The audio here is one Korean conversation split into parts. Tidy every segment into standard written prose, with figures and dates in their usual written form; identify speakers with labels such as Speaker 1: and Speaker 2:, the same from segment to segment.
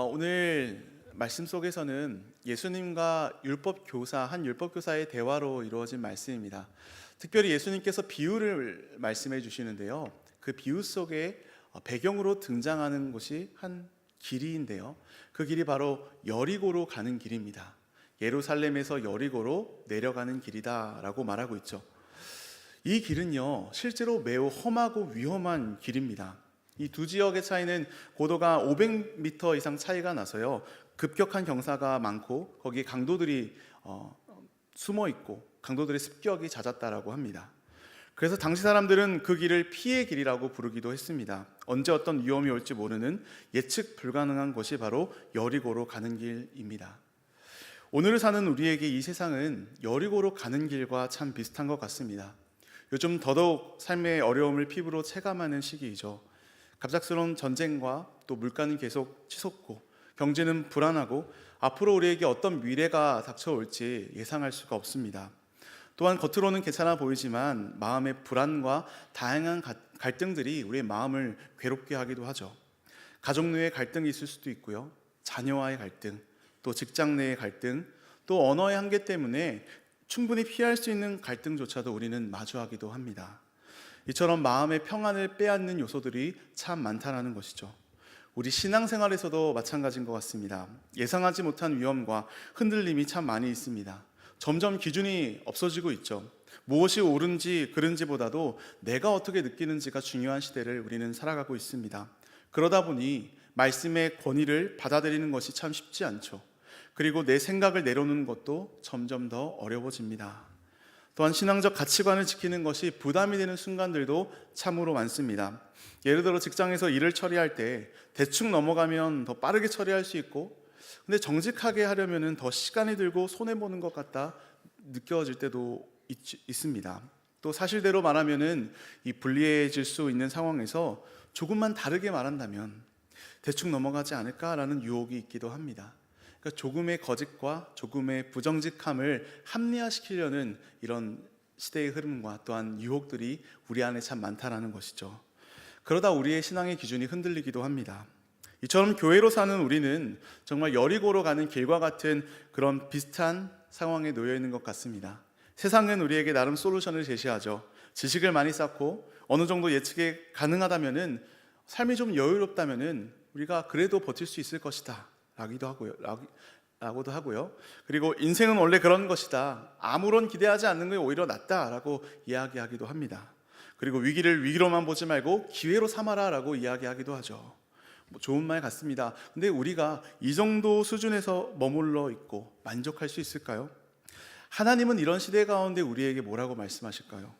Speaker 1: 오늘 말씀 속에서는 예수님과 한 율법교사의 대화로 이루어진 말씀입니다. 특별히 예수님께서 비유를 말씀해 주시는데요. 그 비유 속에 배경으로 등장하는 곳이 한 길이인데요. 그 길이 바로 여리고로 가는 길입니다. 예루살렘에서 여리고로 내려가는 길이다라고 말하고 있죠. 이 길은요, 실제로 매우 험하고 위험한 길입니다. 이 두 지역의 차이는 고도가 500m 이상 차이가 나서요, 급격한 경사가 많고 거기에 강도들이 숨어 있고 강도들의 습격이 잦았다라고 합니다. 그래서 당시 사람들은 그 길을 피의 길이라고 부르기도 했습니다. 언제 어떤 위험이 올지 모르는 예측 불가능한 곳이 바로 여리고로 가는 길입니다. 오늘을 사는 우리에게 이 세상은 여리고로 가는 길과 참 비슷한 것 같습니다. 요즘 더더욱 삶의 어려움을 피부로 체감하는 시기이죠. 갑작스러운 전쟁과 또 물가는 계속 치솟고 경제는 불안하고 앞으로 우리에게 어떤 미래가 닥쳐올지 예상할 수가 없습니다. 또한 겉으로는 괜찮아 보이지만 마음의 불안과 다양한 갈등들이 우리의 마음을 괴롭게 하기도 하죠. 가족 내의 갈등이 있을 수도 있고요, 자녀와의 갈등, 또 직장 내의 갈등, 또 언어의 한계 때문에 충분히 피할 수 있는 갈등조차도 우리는 마주하기도 합니다. 이처럼 마음의 평안을 빼앗는 요소들이 참 많다는 것이죠. 우리 신앙생활에서도 마찬가지인 것 같습니다. 예상하지 못한 위험과 흔들림이 참 많이 있습니다. 점점 기준이 없어지고 있죠. 무엇이 옳은지 그른지보다도 내가 어떻게 느끼는지가 중요한 시대를 우리는 살아가고 있습니다. 그러다 보니 말씀의 권위를 받아들이는 것이 참 쉽지 않죠. 그리고 내 생각을 내려놓는 것도 점점 더 어려워집니다. 또한 신앙적 가치관을 지키는 것이 부담이 되는 순간들도 참으로 많습니다. 예를 들어 직장에서 일을 처리할 때 대충 넘어가면 더 빠르게 처리할 수 있고, 근데 정직하게 하려면 더 시간이 들고 손해보는 것 같다 느껴질 때도 있습니다. 또 사실대로 말하면 이 불리해질 수 있는 상황에서 조금만 다르게 말한다면 대충 넘어가지 않을까라는 유혹이 있기도 합니다. 그러니까 조금의 거짓과 조금의 부정직함을 합리화시키려는 이런 시대의 흐름과 또한 유혹들이 우리 안에 참 많다라는 것이죠. 그러다 우리의 신앙의 기준이 흔들리기도 합니다. 이처럼 교회로 사는 우리는 정말 여리고로 가는 길과 같은 그런 비슷한 상황에 놓여 있는 것 같습니다. 세상은 우리에게 나름 솔루션을 제시하죠. 지식을 많이 쌓고 어느 정도 예측이 가능하다면은, 삶이 좀 여유롭다면은 우리가 그래도 버틸 수 있을 것이다 라고도 하고요. 그리고 인생은 원래 그런 것이다, 아무런 기대하지 않는 게 오히려 낫다라고 이야기하기도 합니다. 그리고 위기를 위기로만 보지 말고 기회로 삼아라 라고 이야기하기도 하죠. 좋은 말 같습니다. 근데 우리가 이 정도 수준에서 머물러 있고 만족할 수 있을까요? 하나님은 이런 시대 가운데 우리에게 뭐라고 말씀하실까요?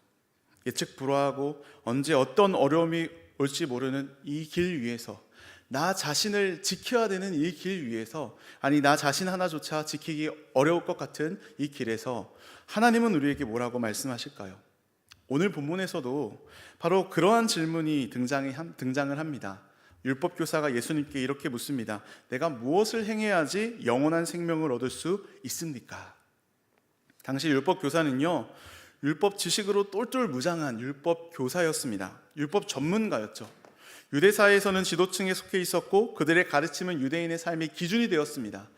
Speaker 1: 예측 불허하고 언제 어떤 어려움이 올지 모르는 이 길 위에서, 나 자신을 지켜야 되는 이 길 위에서, 아니 나 자신 하나조차 지키기 어려울 것 같은 이 길에서 하나님은 우리에게 뭐라고 말씀하실까요? 오늘 본문에서도 바로 그러한 질문이 등장을 합니다. 율법교사가 예수님께 이렇게 묻습니다. 내가 무엇을 행해야지 영원한 생명을 얻을 수 있습니까? 당시 율법교사는요, 율법 지식으로 똘똘 무장한 율법교사였습니다. 율법 전문가였죠. 유대사회에서는 지도층에 속해 있었고 그들의 가르침은 유대인의 삶의 기준이 되었습니다.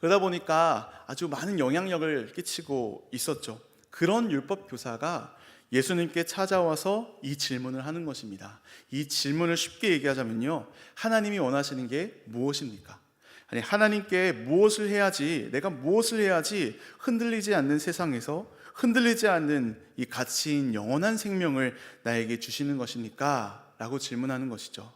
Speaker 1: 그러다 보니까 아주 많은 영향력을 끼치고 있었죠. 그런 율법교사가 예수님께 찾아와서 이 질문을 하는 것입니다. 이 질문을 쉽게 얘기하자면요, 하나님이 원하시는 게 무엇입니까? 아니, 하나님께 무엇을 해야지, 내가 무엇을 해야지 흔들리지 않는 세상에서 흔들리지 않는 이 가치인 영원한 생명을 나에게 주시는 것입니까? 라고 질문하는 것이죠.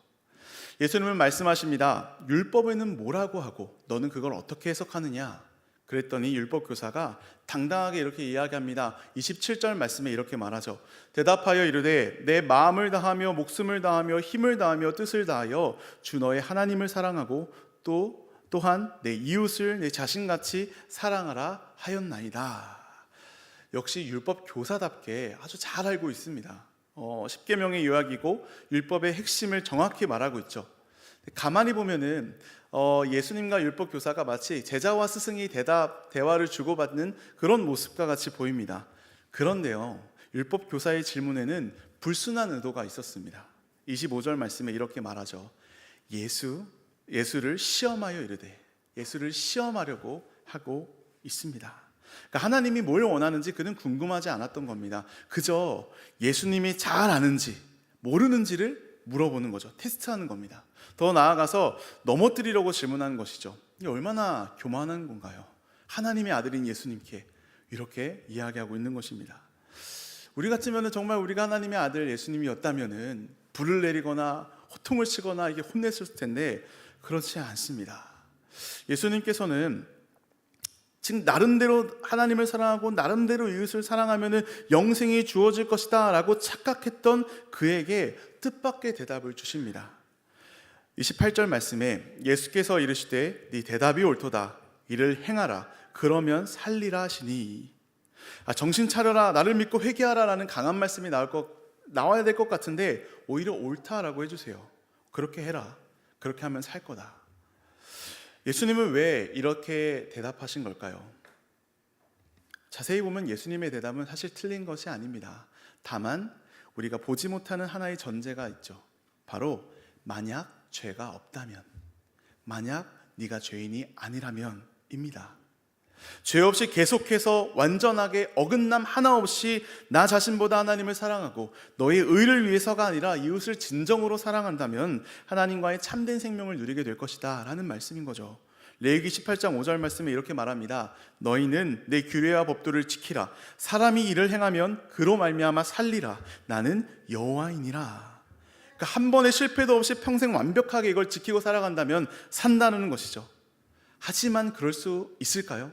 Speaker 1: 예수님은 말씀하십니다. 율법에는 뭐라고 하고 너는 그걸 어떻게 해석하느냐? 그랬더니 율법교사가 당당하게 이렇게 이야기합니다. 27절 말씀에 이렇게 말하죠. 대답하여 이르되 내 마음을 다하며 목숨을 다하며 힘을 다하며 뜻을 다하여 주 너의 하나님을 사랑하고 또한 내 이웃을 내 자신같이 사랑하라 하였나이다. 역시 율법교사답게 아주 잘 알고 있습니다. 십계명의 요약이고 율법의 핵심을 정확히 말하고 있죠. 가만히 보면은 예수님과 율법교사가 마치 제자와 스승이 대화를 주고받는 그런 모습과 같이 보입니다. 그런데요, 율법교사의 질문에는 불순한 의도가 있었습니다. 25절 말씀에 이렇게 말하죠. 예수, 예수를 시험하여 이르되, 예수를 시험하려고 하고 있습니다. 그러니까 하나님이 뭘 원하는지 그는 궁금하지 않았던 겁니다. 그저 예수님이 잘 아는지 모르는지를 물어보는 거죠. 테스트하는 겁니다. 더 나아가서 넘어뜨리려고 질문하는 것이죠. 이게 얼마나 교만한 건가요? 하나님의 아들인 예수님께 이렇게 이야기하고 있는 것입니다. 우리 같으면 정말 우리가 하나님의 아들 예수님이었다면 불을 내리거나 호통을 치거나 이게 혼냈을 텐데 그렇지 않습니다. 예수님께서는 지금 나름대로 하나님을 사랑하고 나름대로 이웃을 사랑하면 영생이 주어질 것이다 라고 착각했던 그에게 뜻밖의 대답을 주십니다. 28절 말씀에 예수께서 이르시되 네 대답이 옳도다. 이를 행하라. 그러면 살리라 하시니. 정신 차려라. 나를 믿고 회개하라 라는 강한 말씀이 나와야 될 것 같은데 오히려 옳다라고 해주세요. 그렇게 해라. 그렇게 하면 살 거다. 예수님은 왜 이렇게 대답하신 걸까요? 자세히 보면 예수님의 대답은 사실 틀린 것이 아닙니다. 다만 우리가 보지 못하는 하나의 전제가 있죠. 바로 만약 죄가 없다면, 만약 네가 죄인이 아니라면 입니다. 죄 없이 계속해서 완전하게 어긋남 하나 없이 나 자신보다 하나님을 사랑하고 너의 의를 위해서가 아니라 이웃을 진정으로 사랑한다면 하나님과의 참된 생명을 누리게 될 것이다 라는 말씀인 거죠. 레위기 18장 5절 말씀에 이렇게 말합니다. 너희는 내 규례와 법도를 지키라. 사람이 이를 행하면 그로 말미암아 살리라. 나는 여호와이니라. 그러니까 한 번의 실패도 없이 평생 완벽하게 이걸 지키고 살아간다면 산다는 것이죠. 하지만 그럴 수 있을까요?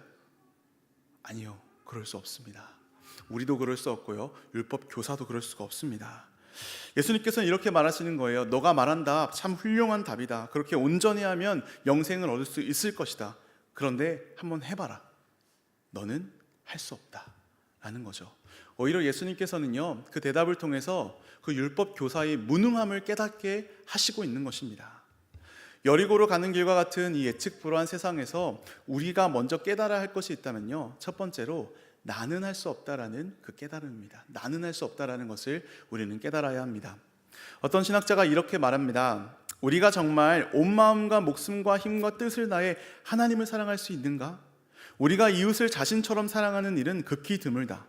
Speaker 1: 아니요, 그럴 수 없습니다. 우리도 그럴 수 없고요, 율법 교사도 그럴 수가 없습니다. 예수님께서는 이렇게 말하시는 거예요. 너가 말한 답 참 훌륭한 답이다. 그렇게 온전히 하면 영생을 얻을 수 있을 것이다. 그런데 한번 해봐라. 너는 할 수 없다 라는 거죠. 오히려 예수님께서는요, 그 대답을 통해서 그 율법 교사의 무능함을 깨닫게 하시고 있는 것입니다. 여리고로 가는 길과 같은 이 예측불허한 세상에서 우리가 먼저 깨달아야 할 것이 있다면요, 첫 번째로 나는 할 수 없다라는 그 깨달음입니다. 나는 할 수 없다라는 것을 우리는 깨달아야 합니다. 어떤 신학자가 이렇게 말합니다. 우리가 정말 온 마음과 목숨과 힘과 뜻을 다해 하나님을 사랑할 수 있는가? 우리가 이웃을 자신처럼 사랑하는 일은 극히 드물다.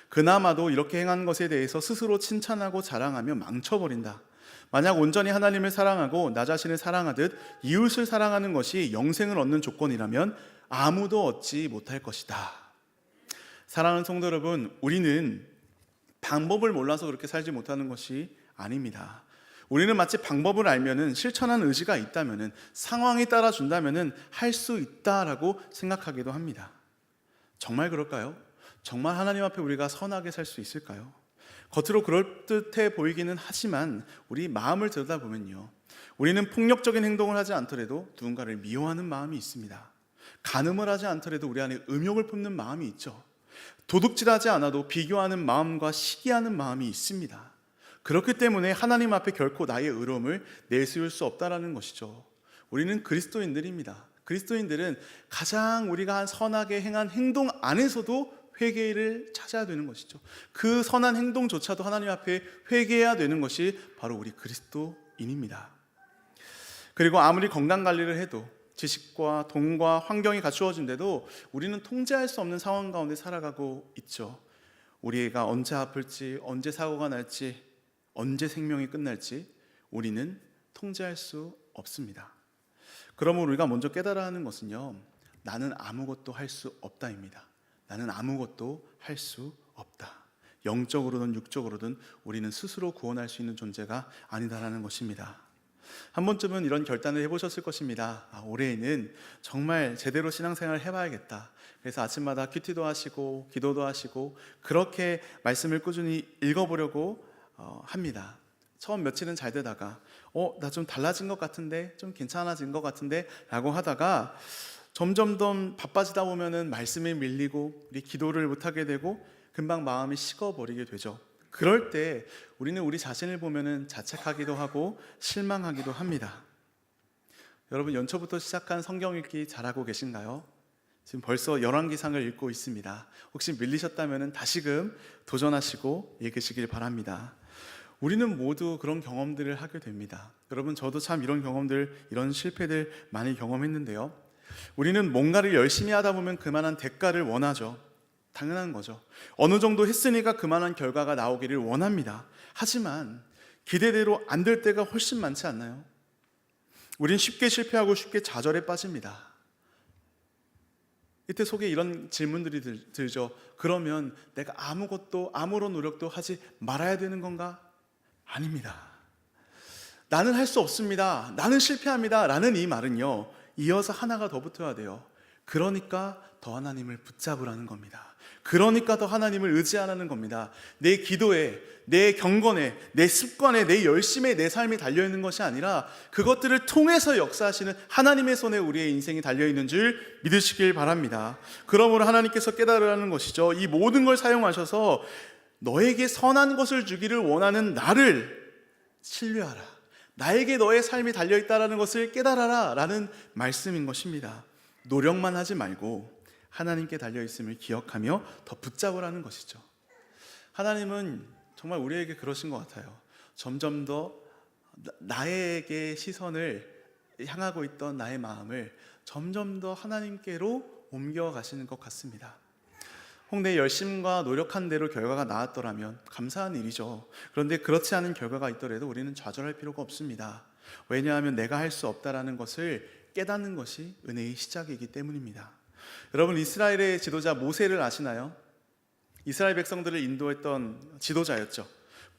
Speaker 1: 그나마도 이렇게 행한 것에 대해서 스스로 칭찬하고 자랑하며 망쳐버린다. 만약 온전히 하나님을 사랑하고 나 자신을 사랑하듯 이웃을 사랑하는 것이 영생을 얻는 조건이라면 아무도 얻지 못할 것이다. 사랑하는 성도 여러분, 우리는 방법을 몰라서 그렇게 살지 못하는 것이 아닙니다. 우리는 마치 방법을 알면은, 실천하는 의지가 있다면은, 상황이 따라준다면은 할 수 있다라고 생각하기도 합니다. 정말 그럴까요? 정말 하나님 앞에 우리가 선하게 살 수 있을까요? 겉으로 그럴듯해 보이기는 하지만 우리 마음을 들여다보면요, 우리는 폭력적인 행동을 하지 않더라도 누군가를 미워하는 마음이 있습니다. 간음을 하지 않더라도 우리 안에 음욕을 품는 마음이 있죠. 도둑질하지 않아도 비교하는 마음과 시기하는 마음이 있습니다. 그렇기 때문에 하나님 앞에 결코 나의 의로움을 내세울 수 없다라는 것이죠. 우리는 그리스도인들입니다. 그리스도인들은 가장 우리가 선하게 행한 행동 안에서도 회개를 찾아야 되는 것이죠. 그 선한 행동조차도 하나님 앞에 회개해야 되는 것이 바로 우리 그리스도인입니다. 그리고 아무리 건강관리를 해도, 지식과 돈과 환경이 갖추어진데도 우리는 통제할 수 없는 상황 가운데 살아가고 있죠. 우리가 언제 아플지, 언제 사고가 날지, 언제 생명이 끝날지 우리는 통제할 수 없습니다. 그러면 우리가 먼저 깨달아야 하는 것은요, 나는 아무것도 할 수 없다입니다. 나는 아무것도 할 수 없다. 영적으로든 육적으로든 우리는 스스로 구원할 수 있는 존재가 아니다라는 것입니다. 한 번쯤은 이런 결단을 해보셨을 것입니다. 올해에는 정말 제대로 신앙생활을 해봐야겠다. 그래서 아침마다 큐티도 하시고 기도도 하시고 그렇게 말씀을 꾸준히 읽어보려고 합니다. 처음 며칠은 잘 되다가 나 좀 달라진 것 같은데, 좀 괜찮아진 것 같은데 라고 하다가 점점 더 바빠지다 보면은 말씀에 밀리고 우리 기도를 못하게 되고 금방 마음이 식어버리게 되죠. 그럴 때 우리는 우리 자신을 보면은 자책하기도 하고 실망하기도 합니다. 여러분, 연초부터 시작한 성경 읽기 잘하고 계신가요? 지금 벌써 열왕기상을 읽고 있습니다. 혹시 밀리셨다면은 다시금 도전하시고 읽으시길 바랍니다. 우리는 모두 그런 경험들을 하게 됩니다. 여러분, 저도 참 이런 경험들, 이런 실패들 많이 경험했는데요. 우리는 뭔가를 열심히 하다 보면 그만한 대가를 원하죠. 당연한 거죠. 어느 정도 했으니까 그만한 결과가 나오기를 원합니다. 하지만 기대대로 안 될 때가 훨씬 많지 않나요? 우린 쉽게 실패하고 쉽게 좌절에 빠집니다. 이때 속에 이런 질문들이 들죠. 그러면 내가 아무런 노력도 하지 말아야 되는 건가? 아닙니다. 나는 할 수 없습니다. 나는 실패합니다. 라는 이 말은요, 이어서 하나가 더 붙어야 돼요. 그러니까 더 하나님을 붙잡으라는 겁니다. 그러니까 더 하나님을 의지하라는 겁니다. 내 기도에, 내 경건에, 내 습관에, 내 열심에 내 삶이 달려있는 것이 아니라 그것들을 통해서 역사하시는 하나님의 손에 우리의 인생이 달려있는 줄 믿으시길 바랍니다. 그러므로 하나님께서 깨달으라는 것이죠. 이 모든 걸 사용하셔서 너에게 선한 것을 주기를 원하는 나를 신뢰하라. 나에게 너의 삶이 달려있다는 것을 깨달아라 라는 말씀인 것입니다. 노력만 하지 말고 하나님께 달려있음을 기억하며 더 붙잡으라는 것이죠. 하나님은 정말 우리에게 그러신 것 같아요. 점점 더 나에게 시선을 향하고 있던 나의 마음을 점점 더 하나님께로 옮겨가시는 것 같습니다. 혹 내 열심과 노력한 대로 결과가 나왔더라면 감사한 일이죠. 그런데 그렇지 않은 결과가 있더라도 우리는 좌절할 필요가 없습니다. 왜냐하면 내가 할 수 없다라는 것을 깨닫는 것이 은혜의 시작이기 때문입니다. 여러분, 이스라엘의 지도자 모세를 아시나요? 이스라엘 백성들을 인도했던 지도자였죠.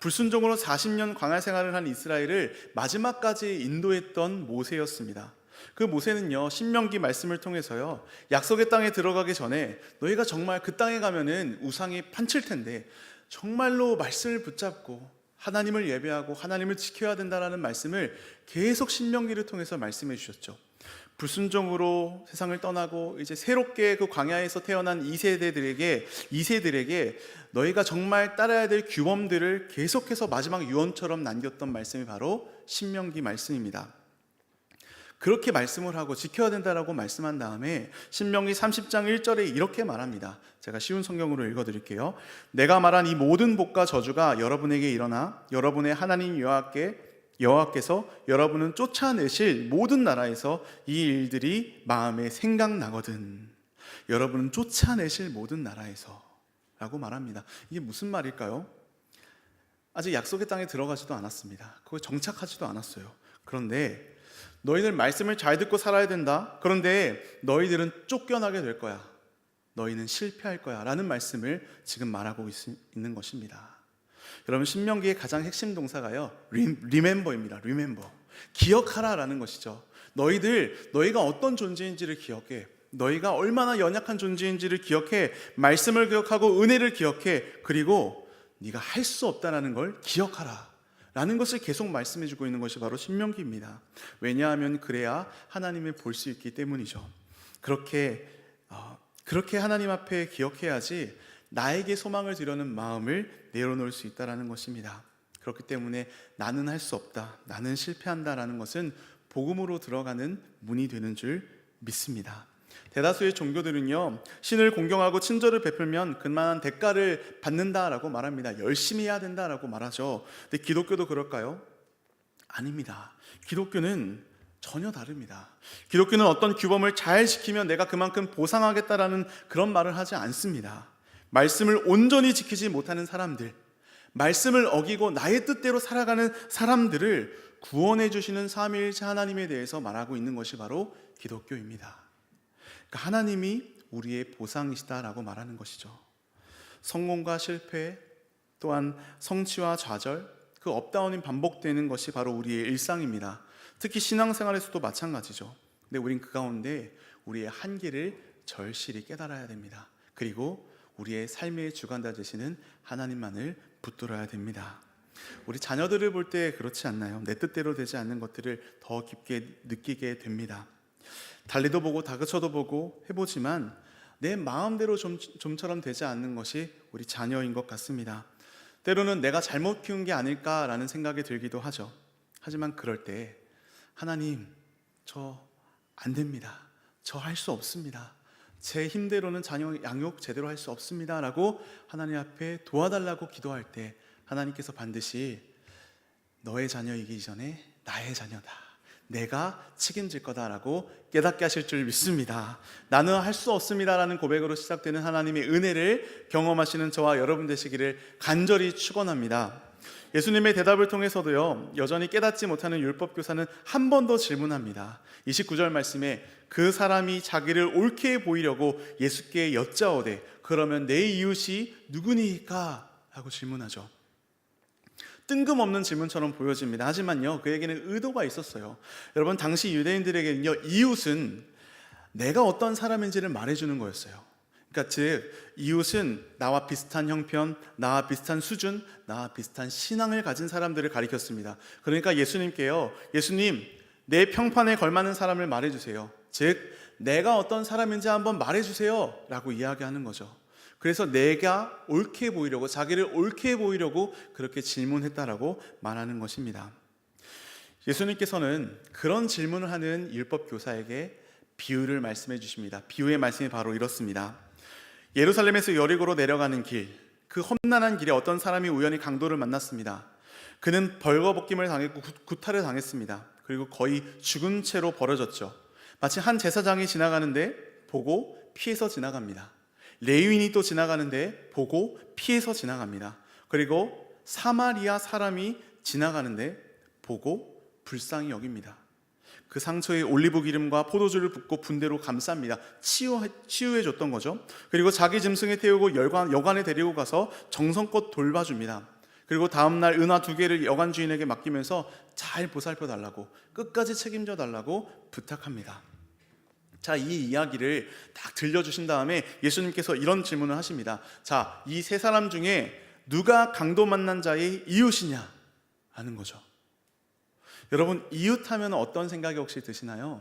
Speaker 1: 불순종으로 40년 광야 생활을 한 이스라엘을 마지막까지 인도했던 모세였습니다. 그 모세는요, 신명기 말씀을 통해서요, 약속의 땅에 들어가기 전에 너희가 정말 그 땅에 가면은 우상이 판칠 텐데 정말로 말씀을 붙잡고 하나님을 예배하고 하나님을 지켜야 된다라는 말씀을 계속 신명기를 통해서 말씀해 주셨죠. 불순종으로 세상을 떠나고 이제 새롭게 그 광야에서 태어난 2세들에게 너희가 정말 따라야 될 규범들을 계속해서 마지막 유언처럼 남겼던 말씀이 바로 신명기 말씀입니다. 그렇게 말씀을 하고 지켜야 된다라고 말씀한 다음에 신명기 30장 1절에 이렇게 말합니다. 제가 쉬운 성경으로 읽어드릴게요. 내가 말한 이 모든 복과 저주가 여러분에게 일어나 여러분의 하나님 여호와께서 여러분은 쫓아내실 모든 나라에서 이 일들이 마음에 생각나거든. 여러분은 쫓아내실 모든 나라에서 라고 말합니다. 이게 무슨 말일까요? 아직 약속의 땅에 들어가지도 않았습니다. 거기 정착하지도 않았어요. 그런데 너희들 말씀을 잘 듣고 살아야 된다. 그런데 너희들은 쫓겨나게 될 거야. 너희는 실패할 거야 라는 말씀을 지금 말하고 있는 것입니다. 여러분, 신명기의 가장 핵심 동사가요, remember입니다. remember. 기억하라 라는 것이죠. 너희가 어떤 존재인지를 기억해. 너희가 얼마나 연약한 존재인지를 기억해. 말씀을 기억하고 은혜를 기억해. 그리고 네가 할 수 없다는 걸 기억하라 라는 것을 계속 말씀해 주고 있는 것이 바로 신명기입니다. 왜냐하면 그래야 하나님을 볼 수 있기 때문이죠. 그렇게 하나님 앞에 기억해야지 나에게 소망을 드리는 마음을 내려놓을 수 있다는 것입니다. 그렇기 때문에 나는 할 수 없다, 나는 실패한다라는 것은 복음으로 들어가는 문이 되는 줄 믿습니다. 대다수의 종교들은요, 신을 공경하고 친절을 베풀면 그만한 대가를 받는다라고 말합니다. 열심히 해야 된다라고 말하죠. 근데 기독교도 그럴까요? 아닙니다. 기독교는 전혀 다릅니다. 기독교는 어떤 규범을 잘 지키면 내가 그만큼 보상하겠다라는 그런 말을 하지 않습니다. 말씀을 온전히 지키지 못하는 사람들, 말씀을 어기고 나의 뜻대로 살아가는 사람들을 구원해 주시는 삼위일체 하나님에 대해서 말하고 있는 것이 바로 기독교입니다. 그러니까 하나님이 우리의 보상이시다라고 말하는 것이죠. 성공과 실패, 또한 성취와 좌절, 그 업다운이 반복되는 것이 바로 우리의 일상입니다. 특히 신앙생활에서도 마찬가지죠. 근데 우린 그 가운데 우리의 한계를 절실히 깨달아야 됩니다. 그리고 우리의 삶의 주관자 되시는 하나님만을 붙들어야 됩니다. 우리 자녀들을 볼 때 그렇지 않나요? 내 뜻대로 되지 않는 것들을 더 깊게 느끼게 됩니다. 달리도 보고 다그쳐도 보고 해보지만 내 마음대로 좀처럼 되지 않는 것이 우리 자녀인 것 같습니다. 때로는 내가 잘못 키운 게 아닐까라는 생각이 들기도 하죠. 하지만 그럴 때 하나님, 저 안 됩니다. 저 할 수 없습니다. 제 힘대로는 자녀 양육 제대로 할 수 없습니다 라고 하나님 앞에 도와달라고 기도할 때 하나님께서 반드시 너의 자녀이기 전에 나의 자녀다. 내가 책임질 거다라고 깨닫게 하실 줄 믿습니다. 나는 할 수 없습니다라는 고백으로 시작되는 하나님의 은혜를 경험하시는 저와 여러분 되시기를 간절히 축원합니다. 예수님의 대답을 통해서도요, 여전히 깨닫지 못하는 율법교사는 한 번 더 질문합니다. 29절 말씀에 그 사람이 자기를 옳게 보이려고 예수께 여짜오되 그러면 내 이웃이 누구니까? 하고 질문하죠. 뜬금없는 질문처럼 보여집니다. 하지만요, 그에게는 의도가 있었어요. 여러분, 당시 유대인들에게는요, 이웃은 내가 어떤 사람인지를 말해주는 거였어요. 그러니까 즉 이웃은 나와 비슷한 형편, 나와 비슷한 수준, 나와 비슷한 신앙을 가진 사람들을 가리켰습니다. 그러니까 예수님께요, 예수님, 내 평판에 걸맞는 사람을 말해주세요. 즉 내가 어떤 사람인지 한번 말해주세요 라고 이야기하는 거죠. 그래서 내가 옳게 보이려고, 자기를 옳게 보이려고 그렇게 질문했다라고 말하는 것입니다. 예수님께서는 그런 질문을 하는 율법교사에게 비유를 말씀해 주십니다. 비유의 말씀이 바로 이렇습니다. 예루살렘에서 여리고로 내려가는 길, 그 험난한 길에 어떤 사람이 우연히 강도를 만났습니다. 그는 벌거벗김을 당했고 구타를 당했습니다. 그리고 거의 죽은 채로 버려졌죠. 마치 한 제사장이 지나가는데 보고 피해서 지나갑니다. 레위인이 또 지나가는데 보고 피해서 지나갑니다. 그리고 사마리아 사람이 지나가는데 보고 불쌍히 여깁니다. 그 상처에 올리브 기름과 포도주를 붓고 분대로 감쌉니다. 치유해 줬던 거죠. 그리고 자기 짐승에 태우고 여관에 데리고 가서 정성껏 돌봐줍니다. 그리고 다음날 은화 2개를 여관 주인에게 맡기면서 잘 보살펴 달라고, 끝까지 책임져 달라고 부탁합니다. 자, 이 이야기를 딱 들려주신 다음에 예수님께서 이런 질문을 하십니다. 자, 이 세 사람 중에 누가 강도 만난 자의 이웃이냐? 하는 거죠. 여러분, 이웃하면 어떤 생각이 혹시 드시나요?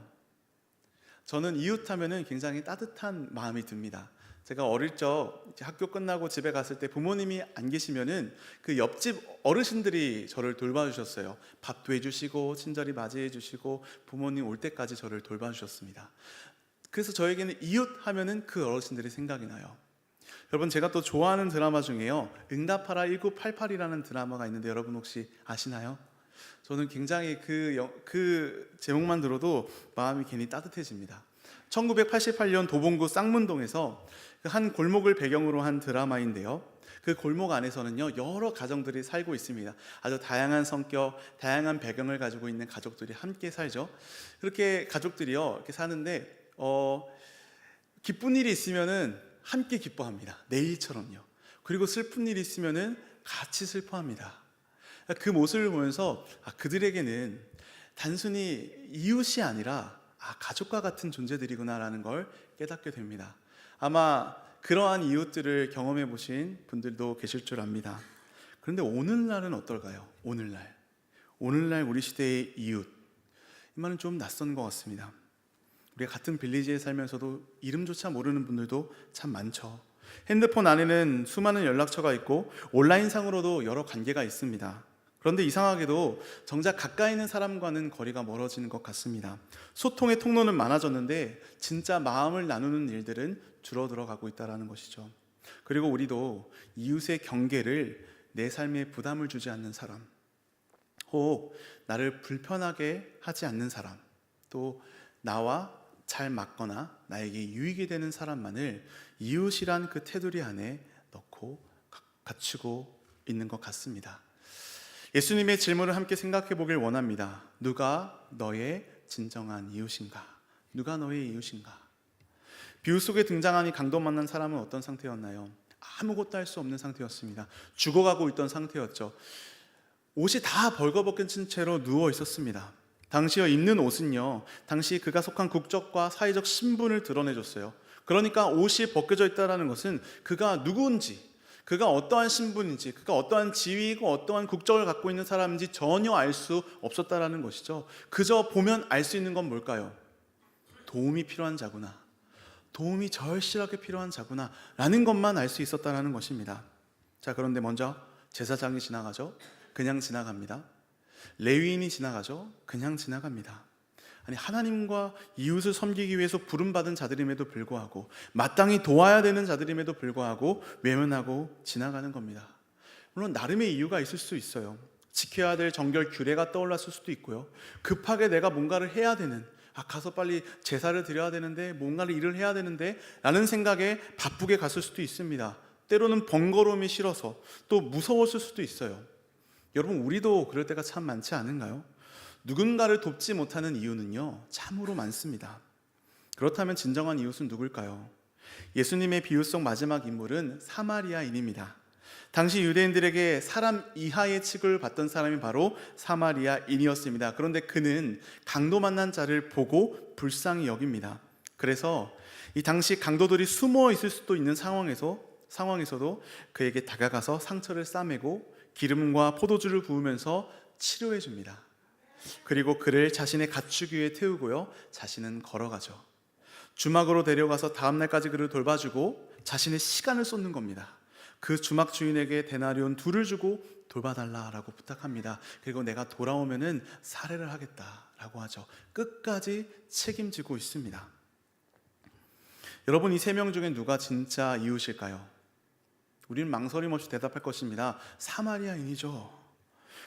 Speaker 1: 저는 이웃하면 굉장히 따뜻한 마음이 듭니다. 제가 어릴 적 학교 끝나고 집에 갔을 때 부모님이 안 계시면은 그 옆집 어르신들이 저를 돌봐주셨어요. 밥도 해주시고 친절히 맞이해 주시고 부모님 올 때까지 저를 돌봐주셨습니다. 그래서 저에게는 이웃 하면은 그 어르신들이 생각이 나요. 여러분, 제가 또 좋아하는 드라마 중에요, 응답하라 1988이라는 드라마가 있는데 여러분 혹시 아시나요? 저는 굉장히 그 제목만 들어도 마음이 괜히 따뜻해집니다. 1988년 도봉구 쌍문동에서 한 골목을 배경으로 한 드라마인데요, 그 골목 안에서는요 여러 가정들이 살고 있습니다. 아주 다양한 성격, 다양한 배경을 가지고 있는 가족들이 함께 살죠. 그렇게 가족들이요 이렇게 사는데 기쁜 일이 있으면은 함께 기뻐합니다. 내일처럼요. 그리고 슬픈 일이 있으면은 같이 슬퍼합니다. 그 모습을 보면서 그들에게는 단순히 이웃이 아니라 가족과 같은 존재들이구나라는 걸 깨닫게 됩니다. 아마 그러한 이웃들을 경험해 보신 분들도 계실 줄 압니다. 그런데 오늘날은 어떨까요? 오늘날 우리 시대의 이웃, 이 말은 좀 낯선 것 같습니다. 우리가 같은 빌리지에 살면서도 이름조차 모르는 분들도 참 많죠. 핸드폰 안에는 수많은 연락처가 있고 온라인상으로도 여러 관계가 있습니다. 그런데 이상하게도 정작 가까이 있는 사람과는 거리가 멀어지는 것 같습니다. 소통의 통로는 많아졌는데 진짜 마음을 나누는 일들은 줄어들어 가고 있다는 것이죠. 그리고 우리도 이웃의 경계를 내 삶에 부담을 주지 않는 사람, 혹 나를 불편하게 하지 않는 사람, 또 나와 잘 맞거나 나에게 유익이 되는 사람만을 이웃이란 그 테두리 안에 넣고 갖추고 있는 것 같습니다. 예수님의 질문을 함께 생각해 보길 원합니다. 누가 너의 진정한 이웃인가? 누가 너의 이웃인가? 비유 속에 등장한 이 강도 만난 사람은 어떤 상태였나요? 아무것도 할 수 없는 상태였습니다. 죽어가고 있던 상태였죠. 옷이 다 벌거벗긴 채로 누워 있었습니다. 당시에 입는 옷은요, 당시 그가 속한 국적과 사회적 신분을 드러내줬어요. 그러니까 옷이 벗겨져 있다는 것은 그가 누구인지, 그가 어떠한 신분인지, 그가 어떠한 지위이고 어떠한 국적을 갖고 있는 사람인지 전혀 알 수 없었다는 것이죠. 그저 보면 알 수 있는 건 뭘까요? 도움이 필요한 자구나, 도움이 절실하게 필요한 자구나 라는 것만 알 수 있었다는 것입니다. 자, 그런데 먼저 제사장이 지나가죠. 그냥 지나갑니다. 레위인이 지나가죠. 그냥 지나갑니다. 아니, 하나님과 이웃을 섬기기 위해서 부름받은 자들임에도 불구하고, 마땅히 도와야 되는 자들임에도 불구하고 외면하고 지나가는 겁니다. 물론 나름의 이유가 있을 수 있어요. 지켜야 될 정결 규례가 떠올랐을 수도 있고요. 급하게 내가 뭔가를 해야 되는, 가서 빨리 제사를 드려야 되는데, 뭔가를 일을 해야 되는데 라는 생각에 바쁘게 갔을 수도 있습니다. 때로는 번거로움이 싫어서, 또 무서웠을 수도 있어요. 여러분, 우리도 그럴 때가 참 많지 않은가요? 누군가를 돕지 못하는 이유는요, 참으로 많습니다. 그렇다면 진정한 이웃은 누굴까요? 예수님의 비유 속 마지막 인물은 사마리아인입니다. 당시 유대인들에게 사람 이하의 취급을 받던 사람이 바로 사마리아인이었습니다. 그런데 그는 강도 만난 자를 보고 불쌍히 여깁니다. 그래서 이 당시 강도들이 숨어 있을 수도 있는 상황에서도 그에게 다가가서 상처를 싸매고 기름과 포도주를 부으면서 치료해 줍니다. 그리고 그를 자신의 가축 위에 태우고요, 자신은 걸어가죠. 주막으로 데려가서 다음날까지 그를 돌봐주고 자신의 시간을 쏟는 겁니다. 그 주막 주인에게 데나리온 2를 주고 돌봐달라라고 부탁합니다. 그리고 내가 돌아오면은 살해를 하겠다라고 하죠. 끝까지 책임지고 있습니다. 여러분, 이 3명 중에 누가 진짜 이웃일까요? 우리는 망설임 없이 대답할 것입니다. 사마리아인이죠.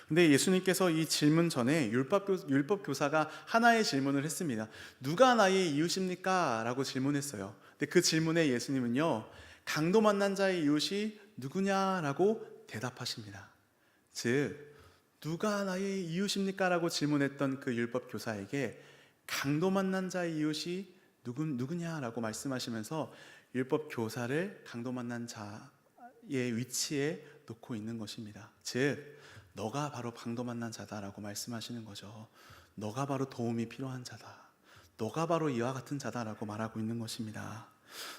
Speaker 1: 근데 예수님께서 이 질문 전에 율법 교사가 하나의 질문을 했습니다. 누가 나의 이웃입니까? 라고 질문했어요. 근데 그 질문에 예수님은요, 강도 만난 자의 이웃이 누구냐라고 대답하십니다. 즉, 누가 나의 이웃입니까? 라고 질문했던 그 율법 교사에게 강도 만난 자의 이웃이 누구냐라고 말씀하시면서 율법 교사를 강도 만난 자의 위치에 놓고 있는 것입니다. 즉, 너가 바로 강도 만난 자다라고 말씀하시는 거죠. 너가 바로 도움이 필요한 자다. 너가 바로 이와 같은 자다라고 말하고 있는 것입니다.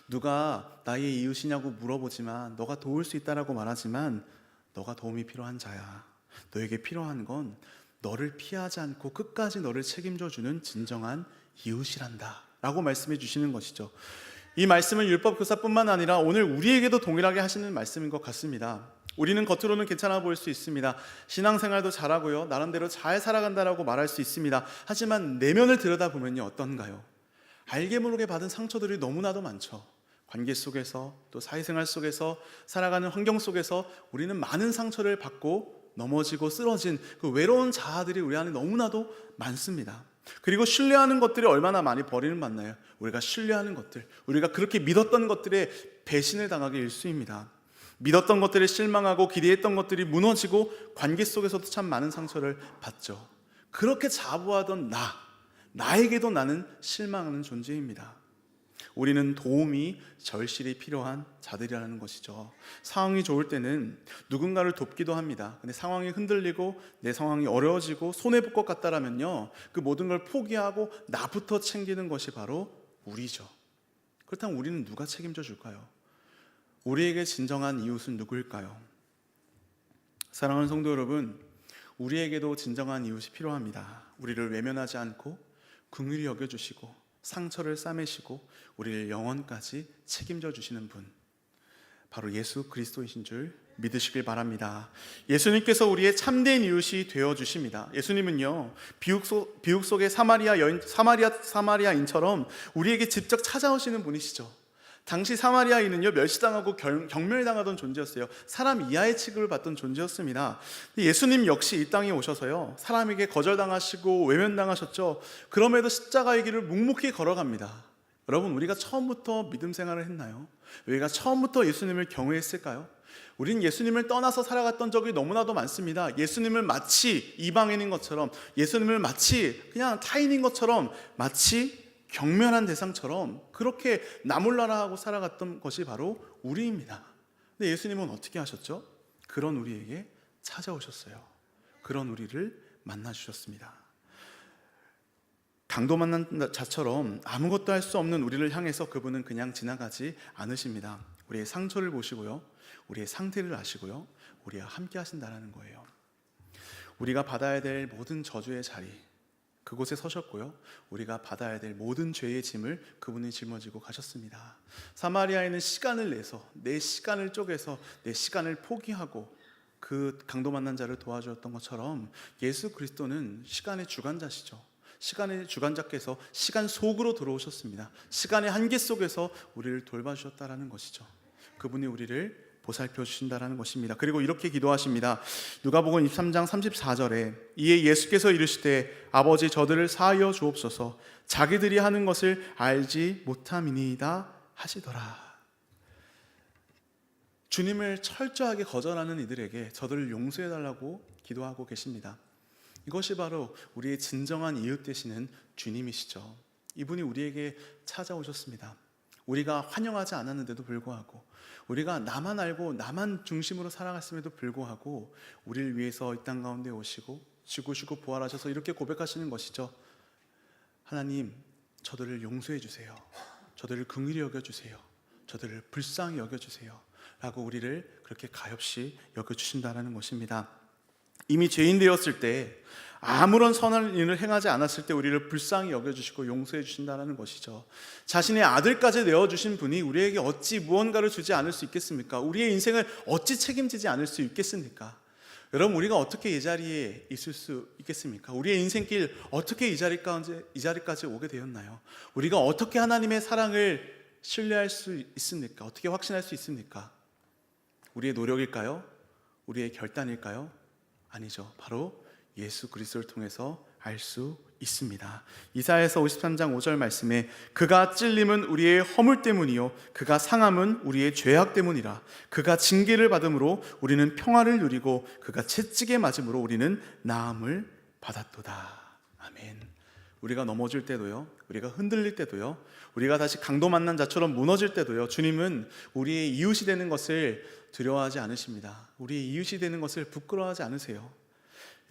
Speaker 1: 누가 나의 이웃이냐고 물어보지만, 너가 도울 수 있다라고 말하지만, 너가 도움이 필요한 자야. 너에게 필요한 건 너를 피하지 않고 끝까지 너를 책임져 주는 진정한 이웃이란다 라고 말씀해 주시는 것이죠. 이 말씀은 율법교사뿐만 아니라 오늘 우리에게도 동일하게 하시는 말씀인 것 같습니다. 우리는 겉으로는 괜찮아 보일 수 있습니다. 신앙생활도 잘하고요, 나름대로 잘 살아간다라고 말할 수 있습니다. 하지만 내면을 들여다보면요, 어떤가요? 알게 모르게 받은 상처들이 너무나도 많죠. 관계 속에서, 또 사회생활 속에서, 살아가는 환경 속에서 우리는 많은 상처를 받고 넘어지고 쓰러진 그 외로운 자아들이 우리 안에 너무나도 많습니다. 그리고 신뢰하는 것들이 얼마나 많이 버림을 받나요? 우리가 신뢰하는 것들, 우리가 그렇게 믿었던 것들에 배신을 당하게 일쑤입니다. 믿었던 것들에 실망하고 기대했던 것들이 무너지고 관계 속에서도 참 많은 상처를 받죠. 그렇게 자부하던 나에게도 나는 실망하는 존재입니다. 우리는 도움이 절실히 필요한 자들이라는 것이죠. 상황이 좋을 때는 누군가를 돕기도 합니다. 근데 상황이 흔들리고 내 상황이 어려워지고 손해볼 것 같다라면요, 그 모든 걸 포기하고 나부터 챙기는 것이 바로 우리죠. 그렇다면 우리는 누가 책임져 줄까요? 우리에게 진정한 이웃은 누구일까요? 사랑하는 성도 여러분, 우리에게도 진정한 이웃이 필요합니다. 우리를 외면하지 않고 긍휼히 여겨주시고 상처를 싸매시고 우리를 영원까지 책임져 주시는 분, 바로 예수 그리스도이신 줄 믿으시길 바랍니다. 예수님께서 우리의 참된 이웃이 되어 주십니다. 예수님은요, 비육 속의 사마리아인처럼 우리에게 직접 찾아오시는 분이시죠. 당시 사마리아인은요, 멸시당하고 경멸당하던 존재였어요. 사람 이하의 취급을 받던 존재였습니다. 예수님 역시 이 땅에 오셔서요, 사람에게 거절당하시고 외면당하셨죠. 그럼에도 십자가의 길을 묵묵히 걸어갑니다. 여러분, 우리가 처음부터 믿음 생활을 했나요? 우리가 처음부터 예수님을 경외했을까요? 우린 예수님을 떠나서 살아갔던 적이 너무나도 많습니다. 예수님을 마치 이방인인 것처럼, 예수님을 마치 그냥 타인인 것처럼, 마치 경멸한 대상처럼 그렇게 나몰라라 하고 살아갔던 것이 바로 우리입니다. 근데 예수님은 어떻게 하셨죠? 그런 우리에게 찾아오셨어요. 그런 우리를 만나주셨습니다. 강도 만난 자처럼 아무것도 할 수 없는 우리를 향해서 그분은 그냥 지나가지 않으십니다. 우리의 상처를 보시고요, 우리의 상태를 아시고요, 우리와 함께 하신다는 거예요. 우리가 받아야 될 모든 저주의 자리, 그곳에 서셨고요, 우리가 받아야 될 모든 죄의 짐을 그분이 짊어지고 가셨습니다. 사마리아인은 시간을 내서, 내 시간을 쪼개서 내 시간을 포기하고 그 강도 만난 자를 도와주었던 것처럼 예수 그리스도는 시간의 주관자시죠. 시간의 주관자께서 시간 속으로 들어오셨습니다. 시간의 한계 속에서 우리를 돌봐주셨다라는 것이죠. 그분이 우리를 보살펴 주신다라는 것입니다. 그리고 이렇게 기도하십니다. 누가복음 23장 34절에 이에 예수께서 이르시되 아버지 저들을 사하여 주옵소서 자기들이 하는 것을 알지 못함이니이다 하시더라. 주님을 철저하게 거절하는 이들에게 저들을 용서해달라고 기도하고 계십니다. 이것이 바로 우리의 진정한 이웃 되시는 주님이시죠. 이분이 우리에게 찾아오셨습니다. 우리가 환영하지 않았는데도 불구하고, 우리가 나만 알고 나만 중심으로 살아갔음에도 불구하고 우리를 위해서 이 땅 가운데 오시고 죽으시고 부활하셔서 이렇게 고백하시는 것이죠. 하나님, 저들을 용서해 주세요. 저들을 긍휼히 여겨주세요. 저들을 불쌍히 여겨주세요 라고 우리를 그렇게 가엾이 여겨주신다는 것입니다. 이미 죄인 되었을 때, 아무런 선한 일을 행하지 않았을 때 우리를 불쌍히 여겨주시고 용서해 주신다는 것이죠. 자신의 아들까지 내어주신 분이 우리에게 어찌 무언가를 주지 않을 수 있겠습니까? 우리의 인생을 어찌 책임지지 않을 수 있겠습니까? 여러분, 우리가 어떻게 이 자리에 있을 수 있겠습니까? 우리의 인생길 어떻게 이 자리까지 오게 되었나요? 우리가 어떻게 하나님의 사랑을 신뢰할 수 있습니까? 어떻게 확신할 수 있습니까? 우리의 노력일까요? 우리의 결단일까요? 아니죠. 바로 예수 그리스도를 통해서 알 수 있습니다. 이사야서 53장 5절 말씀에 그가 찔림은 우리의 허물 때문이요 그가 상함은 우리의 죄악 때문이라. 그가 징계를 받음으로 우리는 평화를 누리고 그가 채찍에 맞음으로 우리는 나음을 받았도다. 아멘. 우리가 넘어질 때도요, 우리가 흔들릴 때도요, 우리가 다시 강도 만난 자처럼 무너질 때도요, 주님은 우리의 이웃이 되는 것을 두려워하지 않으십니다. 우리의 이웃이 되는 것을 부끄러워하지 않으세요.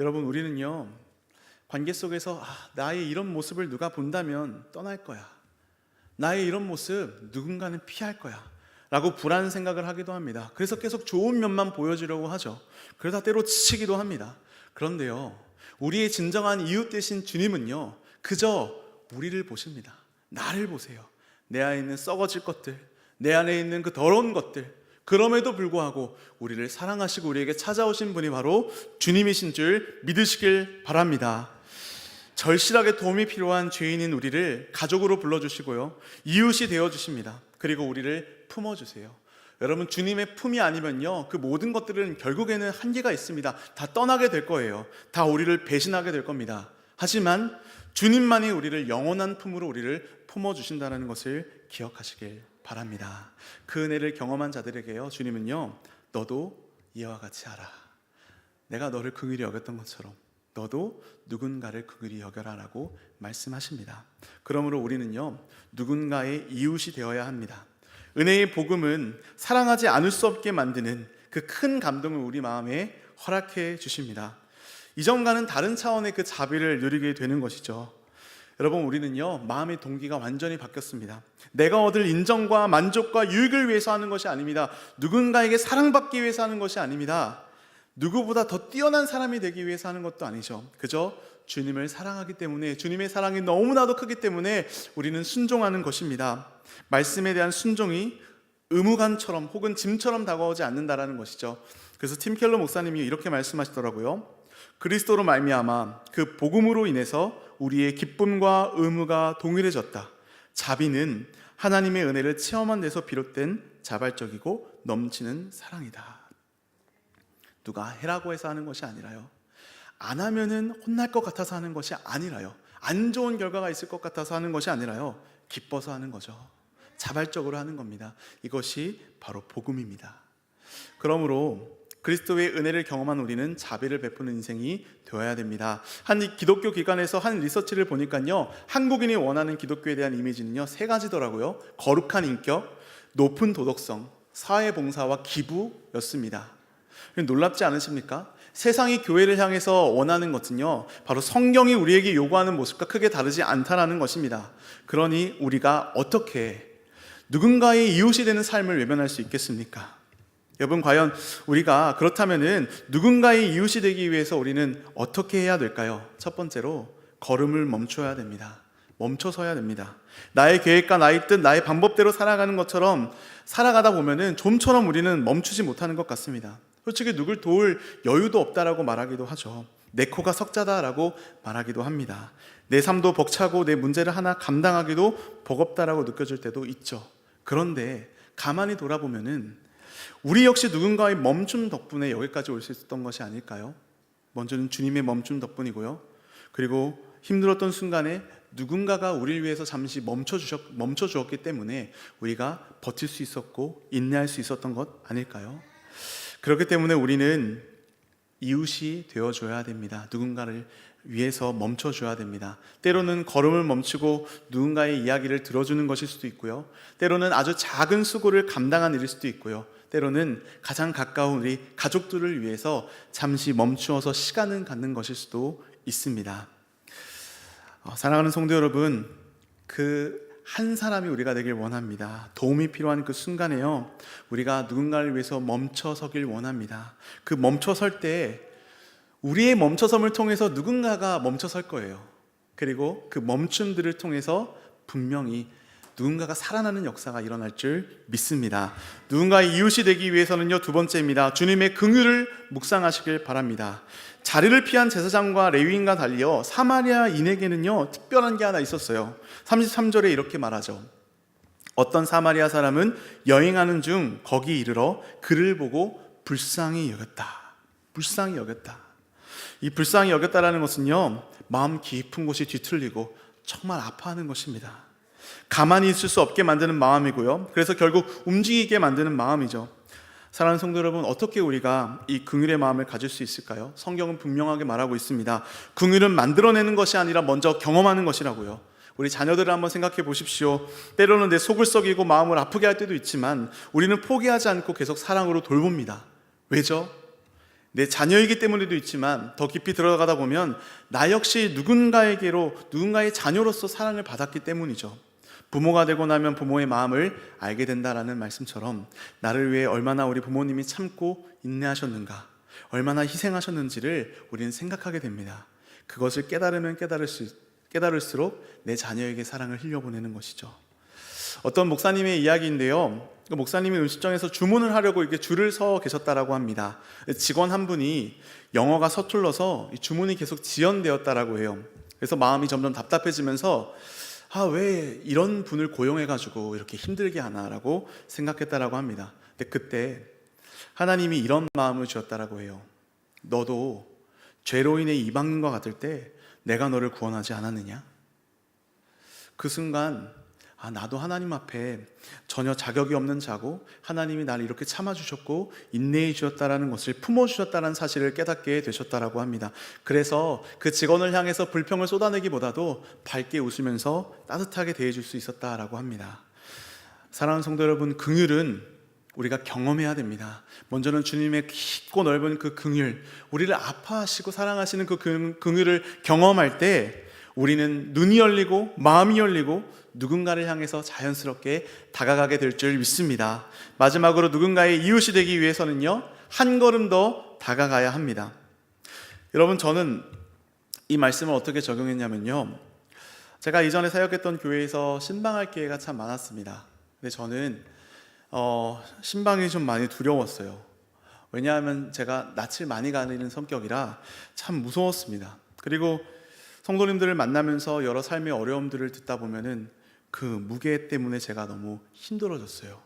Speaker 1: 여러분, 우리는요, 관계 속에서 나의 이런 모습을 누가 본다면 떠날 거야, 나의 이런 모습 누군가는 피할 거야 라고 불안한 생각을 하기도 합니다. 그래서 계속 좋은 면만 보여주려고 하죠. 그러다 때로 지치기도 합니다. 그런데요, 우리의 진정한 이웃 되신 주님은요, 그저 우리를 보십니다. 나를 보세요. 내 안에 있는 썩어질 것들, 내 안에 있는 그 더러운 것들, 그럼에도 불구하고 우리를 사랑하시고 우리에게 찾아오신 분이 바로 주님이신 줄 믿으시길 바랍니다. 절실하게 도움이 필요한 죄인인 우리를 가족으로 불러주시고요, 이웃이 되어주십니다. 그리고 우리를 품어주세요. 여러분, 주님의 품이 아니면요, 그 모든 것들은 결국에는 한계가 있습니다. 다 떠나게 될 거예요. 다 우리를 배신하게 될 겁니다. 하지만 주님만이 우리를 영원한 품으로 우리를 품어주신다는 것을 기억하시길 바랍니다. 그 은혜를 경험한 자들에게요, 주님은요, 너도 이와 같이 하라. 내가 너를 긍휼히 여겼던 것처럼 너도 누군가를 긍휼히 여겨라 라고 말씀하십니다. 그러므로 우리는요, 누군가의 이웃이 되어야 합니다. 은혜의 복음은 사랑하지 않을 수 없게 만드는 그 큰 감동을 우리 마음에 허락해 주십니다. 이전과는 다른 차원의 그 자비를 누리게 되는 것이죠. 여러분, 우리는요, 마음의 동기가 완전히 바뀌었습니다. 내가 얻을 인정과 만족과 유익을 위해서 하는 것이 아닙니다. 누군가에게 사랑받기 위해서 하는 것이 아닙니다. 누구보다 더 뛰어난 사람이 되기 위해서 하는 것도 아니죠. 그저 주님을 사랑하기 때문에, 주님의 사랑이 너무나도 크기 때문에 우리는 순종하는 것입니다. 말씀에 대한 순종이 의무관처럼 혹은 짐처럼 다가오지 않는다라는 것이죠. 그래서 팀 켈러 목사님이 이렇게 말씀하시더라고요. 그리스도로 말미암아 그 복음으로 인해서 우리의 기쁨과 의무가 동일해졌다. 자비는 하나님의 은혜를 체험한 데서 비롯된 자발적이고 넘치는 사랑이다. 누가 해라고 해서 하는 것이 아니라요, 안 하면은 혼날 것 같아서 하는 것이 아니라요, 안 좋은 결과가 있을 것 같아서 하는 것이 아니라요, 기뻐서 하는 거죠. 자발적으로 하는 겁니다. 이것이 바로 복음입니다. 그러므로 그리스도의 은혜를 경험한 우리는 자비를 베푸는 인생이 되어야 됩니다. 한 기독교 기관에서 한 리서치를 보니까요, 한국인이 원하는 기독교에 대한 이미지는요, 3가지더라고요. 거룩한 인격, 높은 도덕성, 사회봉사와 기부였습니다. 놀랍지 않으십니까? 세상이 교회를 향해서 원하는 것은요, 바로 성경이 우리에게 요구하는 모습과 크게 다르지 않다는 것입니다. 그러니 우리가 어떻게 누군가의 이웃이 되는 삶을 외면할 수 있겠습니까? 여러분, 과연 우리가 그렇다면은 누군가의 이웃이 되기 위해서 우리는 어떻게 해야 될까요? 첫 번째로 걸음을 멈춰야 됩니다. 멈춰서야 됩니다. 나의 계획과 나의 뜻, 나의 방법대로 살아가는 것처럼 살아가다 보면은 좀처럼 우리는 멈추지 못하는 것 같습니다. 솔직히 누굴 도울 여유도 없다라고 말하기도 하죠. 내 코가 석자다라고 말하기도 합니다. 내 삶도 벅차고 내 문제를 하나 감당하기도 버겁다라고 느껴질 때도 있죠. 그런데 가만히 돌아보면은 우리 역시 누군가의 멈춤 덕분에 여기까지 올 수 있었던 것이 아닐까요? 먼저는 주님의 멈춤 덕분이고요. 그리고 힘들었던 순간에 누군가가 우리를 위해서 잠시 멈춰주었기 때문에 우리가 버틸 수 있었고 인내할 수 있었던 것 아닐까요? 그렇기 때문에 우리는 이웃이 되어줘야 됩니다. 누군가를 위해서 멈춰줘야 됩니다. 때로는 걸음을 멈추고 누군가의 이야기를 들어주는 것일 수도 있고요. 때로는 아주 작은 수고를 감당한 일일 수도 있고요. 때로는 가장 가까운 우리 가족들을 위해서 잠시 멈추어서 시간을 갖는 것일 수도 있습니다. 사랑하는 성도 여러분, 그 한 사람이 우리가 되길 원합니다. 도움이 필요한 그 순간에요, 우리가 누군가를 위해서 멈춰서길 원합니다. 그 멈춰설 때 우리의 멈춰섬을 통해서 누군가가 멈춰설 거예요. 그리고 그 멈춤들을 통해서 분명히 누군가가 살아나는 역사가 일어날 줄 믿습니다. 누군가의 이웃이 되기 위해서는요, 두 번째입니다. 주님의 긍휼을 묵상하시길 바랍니다. 자리를 피한 제사장과 레위인과 달리요, 사마리아인에게는요 특별한 게 하나 있었어요. 33절에 이렇게 말하죠. 어떤 사마리아 사람은 여행하는 중 거기 이르러 그를 보고 불쌍히 여겼다. 불쌍히 여겼다. 이 불쌍히 여겼다라는 것은요, 마음 깊은 곳이 뒤틀리고 정말 아파하는 것입니다. 가만히 있을 수 없게 만드는 마음이고요. 그래서 결국 움직이게 만드는 마음이죠. 사랑하는 성도 여러분, 어떻게 우리가 이 긍휼의 마음을 가질 수 있을까요? 성경은 분명하게 말하고 있습니다. 긍휼은 만들어내는 것이 아니라 먼저 경험하는 것이라고요. 우리 자녀들을 한번 생각해 보십시오. 때로는 내 속을 썩이고 마음을 아프게 할 때도 있지만 우리는 포기하지 않고 계속 사랑으로 돌봅니다. 왜죠? 내 자녀이기 때문에도 있지만 더 깊이 들어가다 보면 나 역시 누군가의 자녀로서 사랑을 받았기 때문이죠. 부모가 되고 나면 부모의 마음을 알게 된다라는 말씀처럼 나를 위해 얼마나 우리 부모님이 참고 인내하셨는가, 얼마나 희생하셨는지를 우리는 생각하게 됩니다. 그것을 깨달으면 깨달을수록 내 자녀에게 사랑을 흘려보내는 것이죠. 어떤 목사님의 이야기인데요, 그 목사님이 음식점에서 주문을 하려고 이렇게 줄을 서 계셨다라고 합니다. 직원 한 분이 영어가 서툴러서 주문이 계속 지연되었다라고 해요. 그래서 마음이 점점 답답해지면서 왜 이런 분을 고용해가지고 이렇게 힘들게 하나라고 생각했다라고 합니다. 근데 그때 하나님이 이런 마음을 주었다라고 해요. 너도 죄로 인해 이방인과 같을 때 내가 너를 구원하지 않았느냐? 그 순간 나도 하나님 앞에 전혀 자격이 없는 자고 하나님이 나를 이렇게 참아주셨고 인내해 주셨다라는 것을 품어주셨다는 사실을 깨닫게 되셨다라고 합니다. 그래서 그 직원을 향해서 불평을 쏟아내기보다도 밝게 웃으면서 따뜻하게 대해줄 수 있었다라고 합니다. 사랑하는 성도 여러분, 긍휼은 우리가 경험해야 됩니다. 먼저는 주님의 깊고 넓은 그 긍휼, 우리를 아파하시고 사랑하시는 그 긍휼을 경험할 때 우리는 눈이 열리고 마음이 열리고 누군가를 향해서 자연스럽게 다가가게 될 줄 믿습니다. 마지막으로 누군가의 이웃이 되기 위해서는요, 한 걸음 더 다가가야 합니다. 여러분, 저는 이 말씀을 어떻게 적용했냐면요, 제가 이전에 사역했던 교회에서 신방할 기회가 참 많았습니다. 근데 저는 신방이 좀 많이 두려웠어요. 왜냐하면 제가 낯을 많이 가리는 성격이라 참 무서웠습니다. 그리고 성도님들을 만나면서 여러 삶의 어려움들을 듣다 보면은 그 무게 때문에 제가 너무 힘들어졌어요.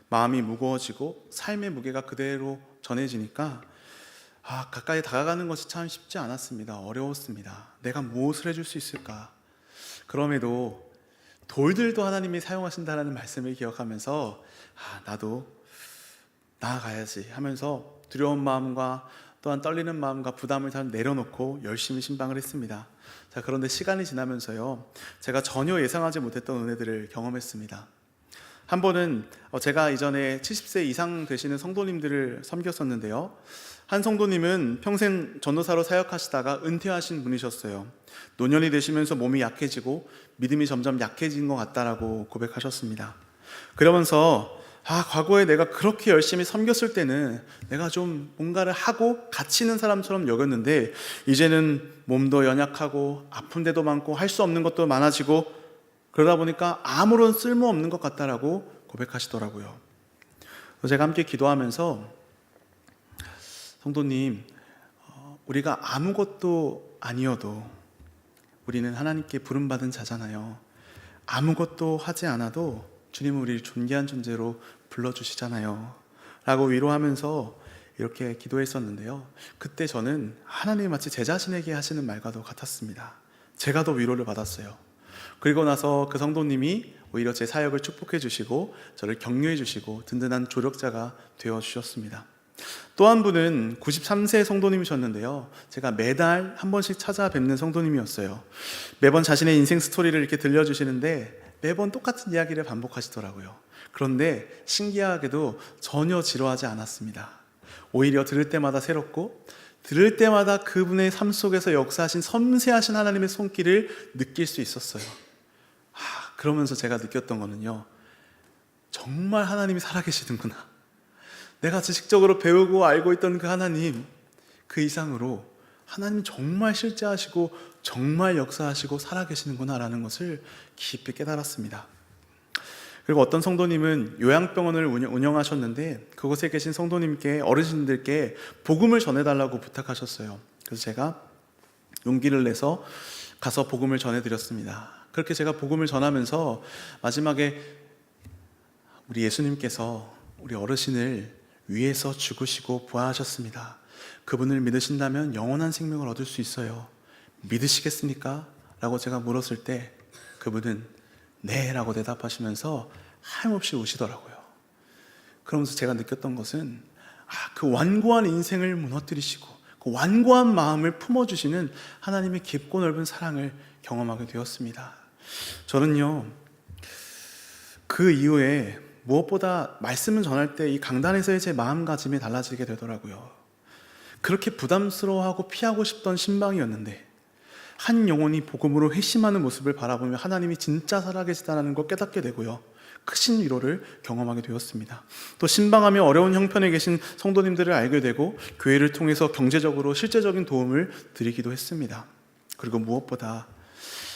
Speaker 1: 마음이 무거워지고 삶의 무게가 그대로 전해지니까 가까이 다가가는 것이 참 쉽지 않았습니다. 어려웠습니다. 내가 무엇을 해줄 수 있을까? 그럼에도 돌들도 하나님이 사용하신다는 말씀을 기억하면서 나도 나아가야지 하면서 두려운 마음과 또한 떨리는 마음과 부담을 다 내려놓고 열심히 신방을 했습니다. 그런데 시간이 지나면서요, 제가 전혀 예상하지 못했던 은혜들을 경험했습니다. 한 번은 제가 이전에 70세 이상 되시는 성도님들을 섬겼었는데요, 한 성도님은 평생 전도사로 사역하시다가 은퇴하신 분이셨어요. 노년이 되시면서 몸이 약해지고 믿음이 점점 약해진 것 같다라고 고백하셨습니다. 그러면서 과거에 내가 그렇게 열심히 섬겼을 때는 내가 좀 뭔가를 하고 가치 있는 사람처럼 여겼는데 이제는 몸도 연약하고 아픈 데도 많고 할 수 없는 것도 많아지고 그러다 보니까 아무런 쓸모없는 것 같다라고 고백하시더라고요. 제가 함께 기도하면서 성도님, 우리가 아무것도 아니어도 우리는 하나님께 부름받은 자잖아요. 아무것도 하지 않아도 주님은 우리를 존귀한 존재로 불러주시잖아요 라고 위로하면서 이렇게 기도했었는데요. 그때 저는 하나님이 마치 제 자신에게 하시는 말과도 같았습니다. 제가 더 위로를 받았어요. 그리고 나서 그 성도님이 오히려 제 사역을 축복해 주시고 저를 격려해 주시고 든든한 조력자가 되어 주셨습니다. 또 한 분은 93세 성도님이셨는데요. 제가 매달 한 번씩 찾아뵙는 성도님이었어요. 매번 자신의 인생 스토리를 이렇게 들려주시는데 매번 똑같은 이야기를 반복하시더라고요. 그런데 신기하게도 전혀 지루하지 않았습니다. 오히려 들을 때마다 새롭고 들을 때마다 그분의 삶 속에서 역사하신 섬세하신 하나님의 손길을 느낄 수 있었어요. 그러면서 제가 느꼈던 거는요, 정말 하나님이 살아계시는구나. 내가 지식적으로 배우고 알고 있던 그 하나님, 그 이상으로 하나님 정말 실제하시고 정말 역사하시고 살아계시는구나 라는 것을 깊이 깨달았습니다. 그리고 어떤 성도님은 요양병원을 운영하셨는데 그곳에 계신 성도님께, 어르신들께 복음을 전해달라고 부탁하셨어요. 그래서 제가 용기를 내서 가서 복음을 전해드렸습니다. 그렇게 제가 복음을 전하면서 마지막에 우리 예수님께서 우리 어르신을 위해서 죽으시고 부활하셨습니다. 그분을 믿으신다면 영원한 생명을 얻을 수 있어요. 믿으시겠습니까? 라고 제가 물었을 때 그분은 네 라고 대답하시면서 하염없이 우시더라고요. 그러면서 제가 느꼈던 것은 그 완고한 인생을 무너뜨리시고 그 완고한 마음을 품어주시는 하나님의 깊고 넓은 사랑을 경험하게 되었습니다. 저는요, 그 이후에 무엇보다 말씀을 전할 때 이 강단에서의 제 마음가짐이 달라지게 되더라고요. 그렇게 부담스러워하고 피하고 싶던 신방이었는데 한 영혼이 복음으로 회심하는 모습을 바라보며 하나님이 진짜 살아계시다는 걸 깨닫게 되고요, 크신 위로를 경험하게 되었습니다. 또 신방하며 어려운 형편에 계신 성도님들을 알게 되고 교회를 통해서 경제적으로 실제적인 도움을 드리기도 했습니다. 그리고 무엇보다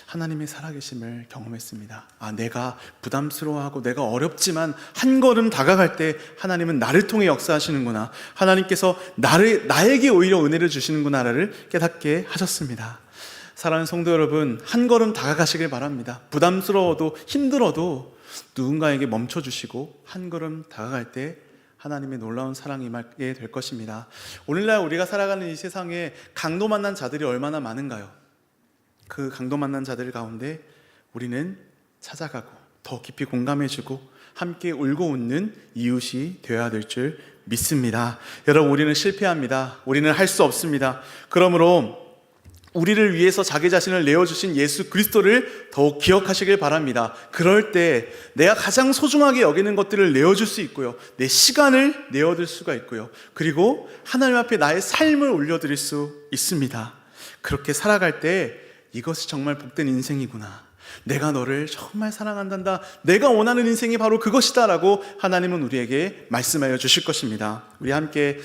Speaker 1: 하나님의 살아계심을 경험했습니다. 내가 부담스러워하고 내가 어렵지만 한 걸음 다가갈 때 하나님은 나를 통해 역사하시는구나, 하나님께서 나에게 오히려 은혜를 주시는구나를 깨닫게 하셨습니다. 사랑하는 성도 여러분, 한 걸음 다가가시길 바랍니다. 부담스러워도 힘들어도 누군가에게 멈춰주시고 한 걸음 다가갈 때 하나님의 놀라운 사랑이 임하게 될 것입니다. 오늘날 우리가 살아가는 이 세상에 강도 만난 자들이 얼마나 많은가요? 그 강도 만난 자들 가운데 우리는 찾아가고 더 깊이 공감해주고 함께 울고 웃는 이웃이 되어야 될 줄 믿습니다. 여러분, 우리는 실패합니다. 우리는 할 수 없습니다. 그러므로 우리를 위해서 자기 자신을 내어주신 예수 그리스도를 더욱 기억하시길 바랍니다. 그럴 때 내가 가장 소중하게 여기는 것들을 내어줄 수 있고요, 내 시간을 내어줄 수가 있고요, 그리고 하나님 앞에 나의 삶을 올려드릴 수 있습니다. 그렇게 살아갈 때 이것이 정말 복된 인생이구나, 내가 너를 정말 사랑한단다, 내가 원하는 인생이 바로 그것이다 라고 하나님은 우리에게 말씀하여 주실 것입니다. 우리 함께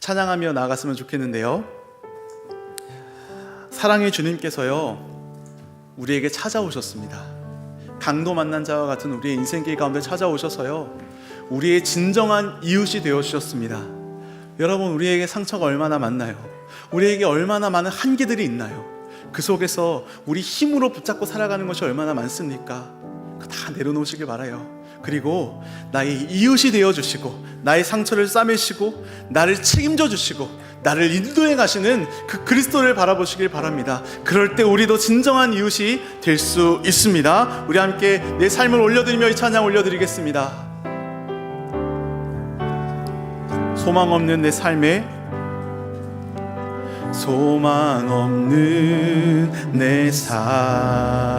Speaker 1: 찬양하며 나아갔으면 좋겠는데요, 사랑의 주님께서요 우리에게 찾아오셨습니다. 강도 만난 자와 같은 우리의 인생길 가운데 찾아오셔서요 우리의 진정한 이웃이 되어주셨습니다. 여러분, 우리에게 상처가 얼마나 많나요? 우리에게 얼마나 많은 한계들이 있나요? 그 속에서 우리 힘으로 붙잡고 살아가는 것이 얼마나 많습니까? 그거 다 내려놓으시길 바라요. 그리고 나의 이웃이 되어주시고 나의 상처를 싸매시고 나를 책임져 주시고 나를 인도해 가시는 그 그리스도를 바라보시길 바랍니다. 그럴 때 우리도 진정한 이웃이 될 수 있습니다. 우리 함께 내 삶을 올려드리며 이 찬양 올려드리겠습니다. 소망 없는 내 삶에, 소망 없는 내 삶